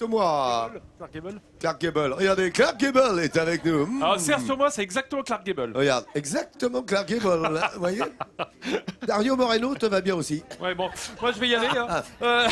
Moi. Clark Gable. Clark Gable. Regardez, Clark Gable est avec nous. Alors, serre sur moi, c'est exactement Clark Gable. Regarde, exactement Clark Gable. Là, vous voyez Dario Moreno te va bien aussi. Ouais, bon, moi je vais y aller. Hein.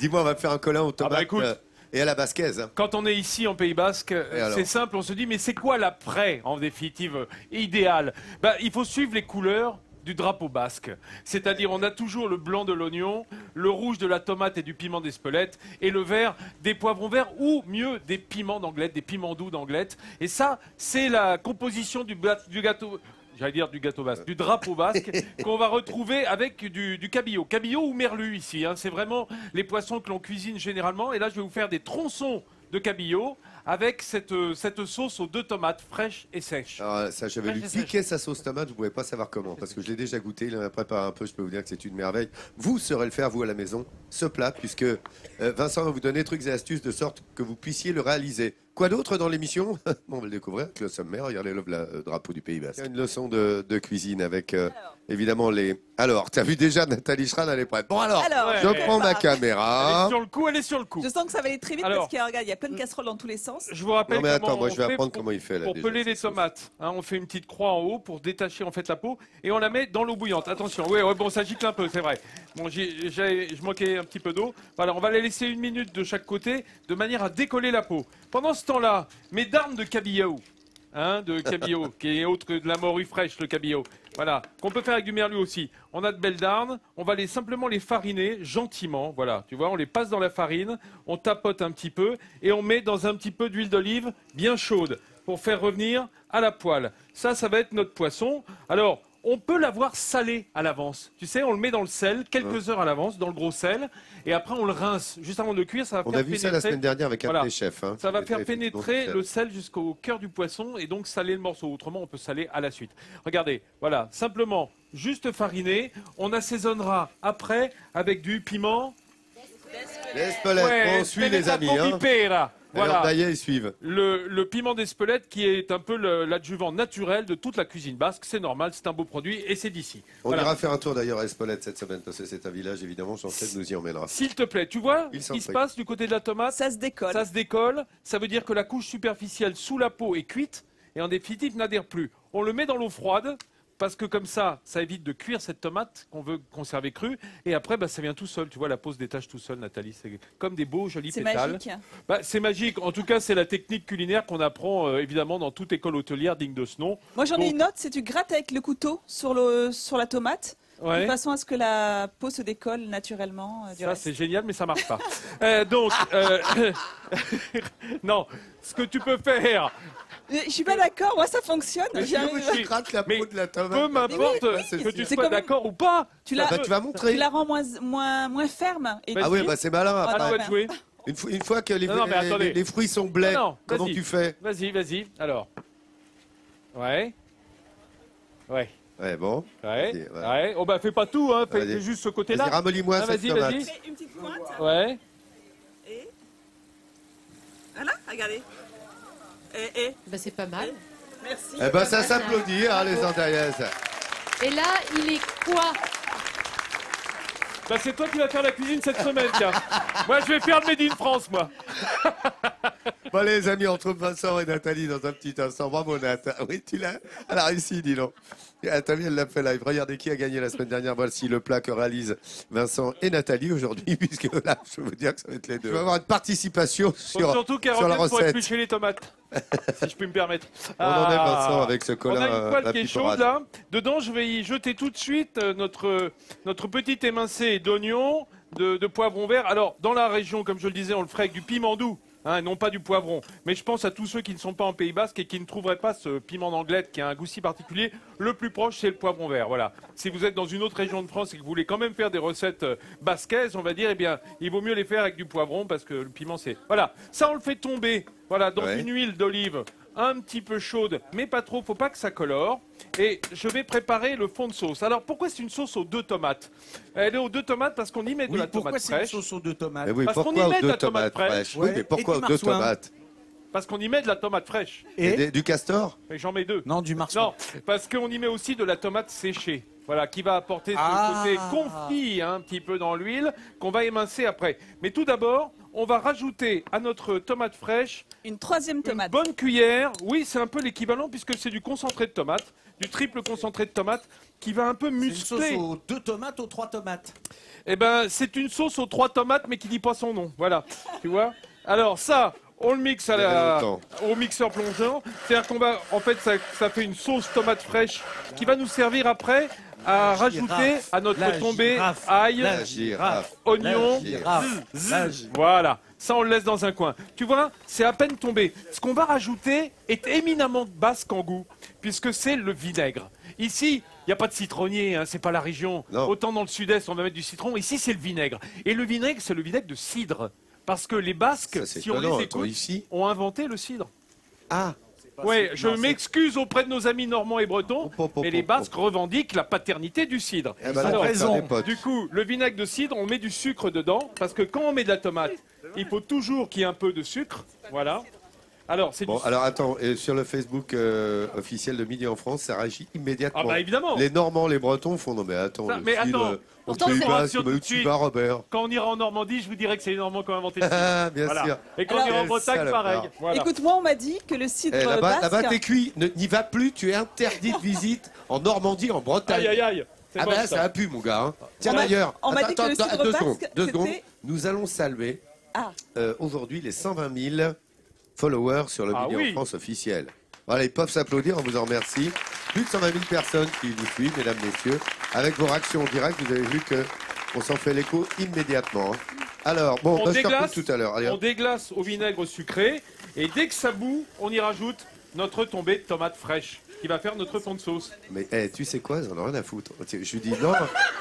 Dis-moi, on va faire un colin au tomate écoute. Et à la basquaise. Hein. Quand on est ici en Pays Basque, c'est simple, on se dit, mais c'est quoi l'après, en définitive, idéal? Il faut suivre les couleurs du drapeau basque. C'est-à-dire, on a toujours le blanc de l'oignon, le rouge de la tomate et du piment d'Espelette, et le vert des poivrons verts, ou mieux, des piments d'Anglette, des piments doux d'Anglette. Et ça, c'est la composition du gâteau... J'allais dire du gâteau basque, du drapeau basque, qu'on va retrouver avec du cabillaud. Cabillaud ou merlu ici, hein, c'est vraiment les poissons que l'on cuisine généralement. Et là, je vais vous faire des tronçons de cabillaud avec cette sauce aux 2 tomates fraîches et sèches. Alors, ça, j'avais lu piquer sa sauce tomate, je ne pouvais pas savoir comment, parce que je l'ai déjà goûté, il en a préparé un peu, je peux vous dire que c'est une merveille. Vous saurez le faire, vous, à la maison, ce plat, puisque Vincent va vous donner trucs et astuces de sorte que vous puissiez le réaliser. Quoi d'autre dans l'émission? On va le découvrir avec le sommaire. Regardez le drapeau du Pays Basque. Il y a une leçon de cuisine avec évidemment les... Alors, tu as vu déjà Nathalie Schran, elle est prête. Bon alors, je prends ma caméra. Elle est sur le coup, elle est sur le coup. Je sens que ça va aller très vite parce qu'il y a plein de casseroles dans tous les sens. Je vous rappelle mais attends, comment moi je vais on fait apprendre comment il fait là. Pour déjà, peler les tomates, hein, on fait une petite croix en haut pour détacher en fait la peau et on la met dans l'eau bouillante. Attention, ouais, bon, ça gicle un peu, c'est vrai. Bon, je manquais un petit peu d'eau. Voilà, on va les laisser 1 minute de chaque côté de manière à décoller la peau. Pendant ce temps-là, mes darnes de cabillaud, hein, qui est autre que de la morue fraîche, le cabillaud. Voilà, qu'on peut faire avec du merlu aussi. On a de belles darnes, on va simplement les fariner gentiment. Voilà, tu vois, on les passe dans la farine, on tapote un petit peu et on met dans un petit peu d'huile d'olive bien chaude pour faire revenir à la poêle. Ça va être notre poisson. Alors, on peut l'avoir salé à l'avance. Tu sais, on le met dans le sel quelques heures à l'avance, dans le gros sel, et après on le rince. Juste avant de le cuire, ça va faire pénétrer... On a vu ça la semaine dernière avec un de mes chefs. Hein, ça va faire pénétrer le sel jusqu'au cœur du poisson et donc saler le morceau. Autrement, on peut saler à la suite. Regardez, voilà, simplement, juste fariner. On assaisonnera après avec du piment. L'Espelette, on suit les amis. Hein. Voilà. D'ailleurs, ils suivent. Le piment d'Espelette qui est un peu l'adjuvant naturel de toute la cuisine basque. C'est normal, c'est un beau produit et c'est d'ici. On ira faire un tour d'ailleurs à Espelette cette semaine parce que c'est un village évidemment. Jean-Claude nous y emmènera. S'il te plaît, tu vois ce qui se passe du côté de la tomate? Ça se décolle. Ça se décolle. Ça veut dire que la couche superficielle sous la peau est cuite et en définitive n'adhère plus. On le met dans l'eau froide. Parce que comme ça évite de cuire cette tomate qu'on veut conserver crue. Et après, ça vient tout seul. Tu vois, la peau se détache tout seul, Nathalie. C'est comme des beaux, jolis pétales. C'est magique. C'est magique. En tout cas, c'est la technique culinaire qu'on apprend évidemment dans toute école hôtelière digne de ce nom. Moi, j'en ai une autre. C'est tu grattes avec le couteau sur la tomate. Ouais. De façon à ce que la peau se décolle naturellement. Ça, c'est génial, mais ça marche pas. Non, ce que tu peux faire... Je suis pas d'accord, moi ça fonctionne. Je gratte la peau de la tomate. Peu m'importe que tu sois d'accord ou pas. Tu vas montrer. Tu la rends moins ferme. Et ah oui, c'est malin. À toi de jouer. Une fois que les fruits sont blés, comment tu fais? Vas-y. Alors. Ouais, bon. Ouais. Oh fais pas tout, hein. Fais juste ce côté-là. Vas-y, ramollis-moi cette tomate. Vas-y. Une petite pointe. Ouais. Et voilà, regardez. C'est pas mal. Merci. Ça s'applaudit, hein, les Andayaises. Et là, il est quoi? C'est toi qui vas faire la cuisine cette semaine, tiens. Moi, je vais faire le Made in France, moi. Bon, les amis, on retrouve Vincent et Nathalie dans un petit instant. Bravo, Nat. Oui, tu l'as. Elle a réussi, dis donc. T'as vu, elle l'a fait live. Regardez qui a gagné la semaine dernière. Voici le plat que réalisent Vincent et Nathalie aujourd'hui, puisque là, je veux dire que ça va être les deux. Je vais avoir une participation sur la recette. Surtout pour éplucher les tomates, si je puis me permettre. On en est, Vincent, avec ce colin. On a une poêle qui est chaude, là. Dedans, je vais y jeter tout de suite notre petit émincé d'oignon, de poivron vert. Alors, dans la région, comme je le disais, on le ferait avec du piment doux. Hein, non pas du poivron. Mais je pense à tous ceux qui ne sont pas en Pays Basque et qui ne trouveraient pas ce piment d'Anglette qui a un goût si particulier. Le plus proche, c'est le poivron vert. Voilà. Si vous êtes dans une autre région de France et que vous voulez quand même faire des recettes basquaises, on va dire, eh bien, il vaut mieux les faire avec du poivron parce que le piment, c'est... Voilà. Ça, on le fait tomber, voilà, dans une huile d'olive un petit peu chaude, mais pas trop, faut pas que ça colore. Et je vais préparer le fond de sauce. Alors, pourquoi c'est une sauce aux 2 tomates? Elle est aux 2 tomates parce qu'on y met de la tomate fraîche. Pourquoi c'est une sauce aux 2 tomates? Parce qu'on y met de la tomate fraîche. Oui, mais pourquoi aux 2 tomates? Parce qu'on y met de la tomate fraîche. Et du castor? Mais j'en mets 2. Non, du marsouin. Non, parce qu'on y met aussi de la tomate séchée. Voilà, qui va apporter ce côté confit un petit peu dans l'huile, qu'on va émincer après. Mais tout d'abord, on va rajouter à notre tomate fraîche Une troisième une tomate. bonne cuillère. Oui, c'est un peu l'équivalent puisque c'est du concentré de tomate, du triple concentré de tomate qui va un peu C'est une muscler. sauce aux 2 tomates, aux 3 tomates. Eh ben, c'est une sauce aux 3 tomates mais qui dit pas son nom. Voilà, tu vois. Alors ça, on le mixe au mixeur plongeant. C'est-à-dire qu'on va, en fait, ça fait une sauce tomate fraîche qui va nous servir après à rajouter à notre tombée ail, La girafe. oignon, voilà. Ça, on le laisse dans un coin. Tu vois, c'est à peine tombé. Ce qu'on va rajouter est éminemment basque en goût, puisque c'est le vinaigre. Ici, il n'y a pas de citronnier, hein, c'est pas la région. Non. Autant dans le sud-est, on va mettre du citron. Ici, c'est le vinaigre. Et le vinaigre, c'est le vinaigre de cidre. Parce que les Basques, Ça, c'est si on étonnant, les attends, écoute, ici. ont inventé le cidre. Ah, Oui, je m'excuse auprès de nos amis normands et bretons, mais les Basques revendiquent la paternité du cidre. eh ben, Alors, là, t'as des potes. du coup, le vinaigre de cidre, on met du sucre dedans, parce que quand on met de la tomate, il faut toujours qu'il y ait un peu de sucre. Voilà. Alors, c'est Bon, du... alors attends, sur le Facebook officiel de Midi en France, ça réagit immédiatement. Ah bah évidemment. Les Normands, les Bretons font non mais attends, Ça, le mais cidre, attends, au pourtant, Pays c'est Basque, rassure mais tout où de tu suite. vas, Robert? Quand on ira en Normandie, je vous dirai que c'est les Normands qui ont inventé le cidre. Ah, bien Voilà. sûr. Et quand on ira en Quel Bretagne, salopard. pareil. Voilà. Écoute-moi, on m'a dit que le cidre Eh, là-bas, basque... t'es cuit. N'y va plus, tu es interdit de visite en Normandie, en Bretagne. Aïe, aïe, aïe. C'est Ah bon, bah là, ça. ça a pu, mon gars. Hein. Tiens, On m'a- d'ailleurs, on m'a dit que le attends, cidre deux basque, secondes, deux secondes. c'était- Nous allons saluer Ah, aujourd'hui les 120 000 followers sur le Ah Midi oui. en France officiel. Voilà, ils peuvent s'applaudir, on vous en remercie. Plus de 120 000 personnes qui vous suivent, mesdames, messieurs. Avec vos réactions en direct, vous avez vu que on s'en fait l'écho immédiatement. Hein. Alors, bon, On bah, je te déglace, recoupe tout à l'heure. Allez, on hop. déglace au vinaigre sucré et dès que ça bout, on y rajoute notre tombée de tomates fraîches qui va faire notre fond de sauce. Mais tu sais quoi, j'en ai rien à foutre. Je lui dis non,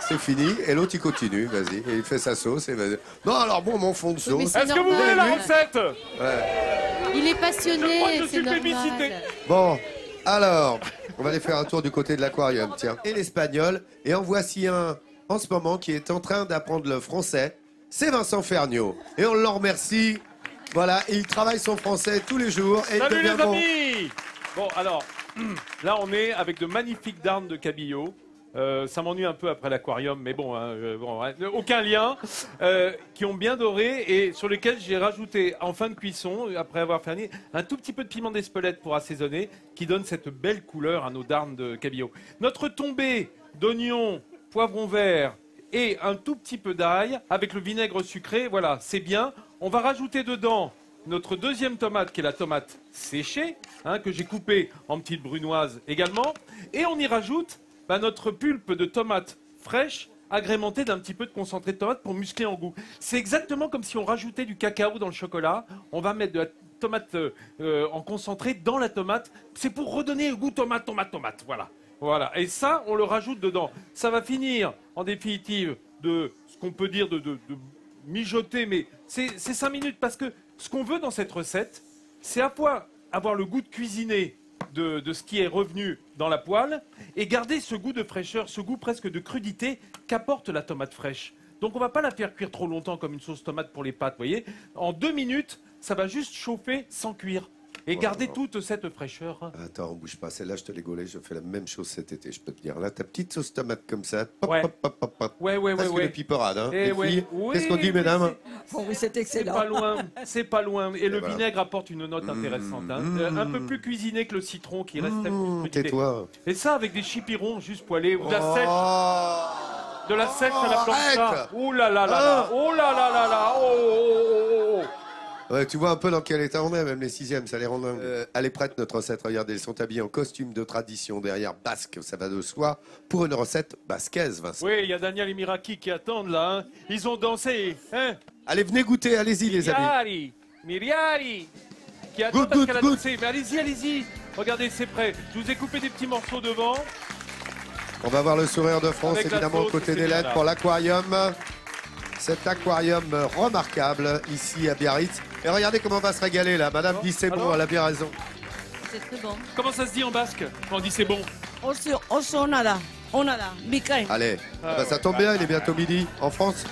c'est fini. Et l'autre, il continue, vas-y. Et il fait sa sauce. Et vas-y. Non, alors bon, mon fond de Oui, mais sauce. c'est Est-ce que vous normal. voulez la recette? Il est Je crois passionné, que je c'est suis plébiscité. normal. Bon, alors, on va aller faire un tour du côté de l'aquarium, tiens. Et l'espagnol. Et en voici un, en ce moment, qui est en train d'apprendre le français. C'est Vincent Ferniaud. Et on l'en remercie. Voilà, et il travaille son français tous les jours. Et Salut il les devient bon. amis. Bon, alors, là on est avec de magnifiques darnes de cabillaud. Ça m'ennuie un peu après l'aquarium, mais bon, aucun lien. Qui ont bien doré et sur lesquels j'ai rajouté en fin de cuisson, après avoir ferni, un tout petit peu de piment d'Espelette pour assaisonner, qui donne cette belle couleur à nos darnes de cabillaud. Notre tombée d'oignons, poivrons verts et un tout petit peu d'ail avec le vinaigre sucré, voilà, c'est bien. On va rajouter dedans notre deuxième tomate, qui est la tomate séchée, hein, que j'ai coupée en petites brunoises également. Et on y rajoute notre pulpe de tomate fraîche, agrémentée d'un petit peu de concentré de tomate pour muscler en goût. C'est exactement comme si on rajoutait du cacao dans le chocolat. On va mettre de la tomate en concentré dans la tomate. C'est pour redonner le goût tomate, voilà. Voilà. Et ça, on le rajoute dedans. Ça va finir, en définitive, de ce qu'on peut dire de mijoter, mais c'est 5 minutes parce que ce qu'on veut dans cette recette, c'est à fois avoir le goût de cuisiner de ce qui est revenu dans la poêle et garder ce goût de fraîcheur, ce goût presque de crudité qu'apporte la tomate fraîche. Donc on va pas la faire cuire trop longtemps comme une sauce tomate pour les pâtes, vous voyez. En 2 minutes, ça va juste chauffer sans cuire et garder toute cette fraîcheur. Attends, bouge pas. Celle-là, je te l'ai gaulée. Je fais la même chose cet été, je peux te dire. Là, ta petite sauce tomate comme ça. Pop, Ouais. pop, pop, pop, pop. Ouais. Presque le piperade, hein. Eh Les ouais. filles, Oui, qu'est-ce qu'on dit, oui, mesdames? bon, oui, c'est C'est excellent. pas loin, c'est pas loin. Et le voilà. vinaigre apporte une note intéressante. Hein. Un peu plus cuisiné que le citron qui reste Tais-toi. Et ça avec des chipirons juste poêlés ou de la sèche. Oh. De la sèche à la plancha. arrête. Oh là là là là. Oh là là là là. Oh, oh, oh, oh. Ouais, tu vois un peu dans quel état on est, même les 6e, ça les rend dingues. Elle est prête, notre recette. Regardez, ils sont habillés en costume de tradition derrière basque, ça va de soi, pour une recette basquaise, Vincent. Oui, il y a Daniel et Miraki qui attendent là. Hein. Ils ont dansé. Hein. Allez, venez goûter, allez-y, les amis. Miriari. Qui attend Goûte, parce goûte, qu'elle a goûte. dansé. Mais allez-y, allez-y. Regardez, c'est prêt. Je vous ai coupé des petits morceaux devant. On va voir le sourire de France, Avec la évidemment, aux sauce, côtés c'est bien, d'Hélène là. pour l'aquarium. Cet aquarium remarquable, ici à Biarritz. Et regardez comment on va se régaler, là. Madame dit c'est bon, alors elle a bien raison. C'est très bon. Comment ça se dit en basque quand on dit c'est bon? Oso nada, onada, bikain. Allez, Ah bah, ça ouais. tombe bien, il est bientôt midi en France.